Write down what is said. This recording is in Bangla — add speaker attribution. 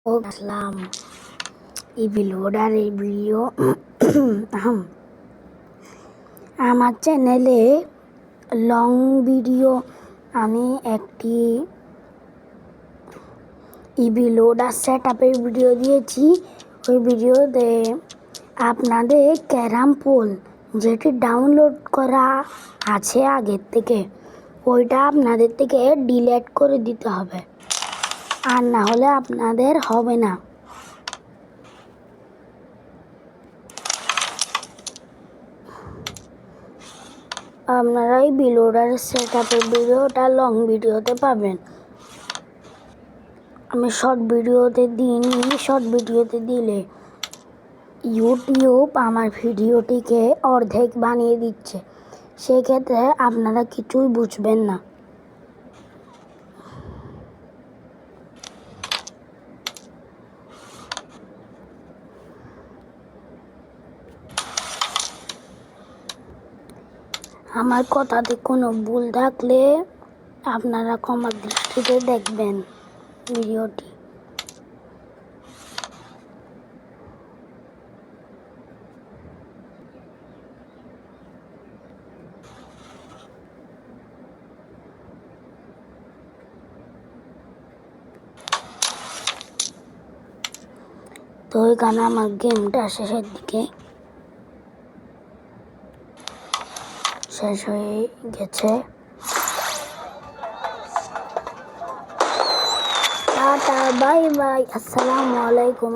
Speaker 1: আসলাম লোডার এই ভিডিও আমার চ্যানেলে লং ভিডিও আমি একটি ইভি লোডার সেট আপের ভিডিও দিয়েছি। ওই ভিডিওতে আপনাদের ক্যারাম পুল যেটি ডাউনলোড করা আছে আগের থেকে, ওইটা আপনাদের থেকে ডিলিট করে দিতে হবে, আর না হলে আপনাদের হবে না। আপনারা এই লোডার সেট আপের ভিডিওটা লং ভিডিওতে পাবেন। আমি শর্ট ভিডিওতে দিইনি। শর্ট ভিডিওতে দিলে ইউটিউব আমার ভিডিওটিকে অর্ধেক বানিয়ে দিচ্ছে, সেক্ষেত্রে আপনারা কিছুই বুঝবেন না। আমার কথাতে কোনো ভুল থাকলে আপনারা ক্ষমার দৃষ্টিতে দেখবেন ভিডিওটি। তো এখানে আমার গেমটা শেষের দিকে শেষ হয়ে গেছে। টাটা, বাই বাই, আসসালামু আলাইকুম।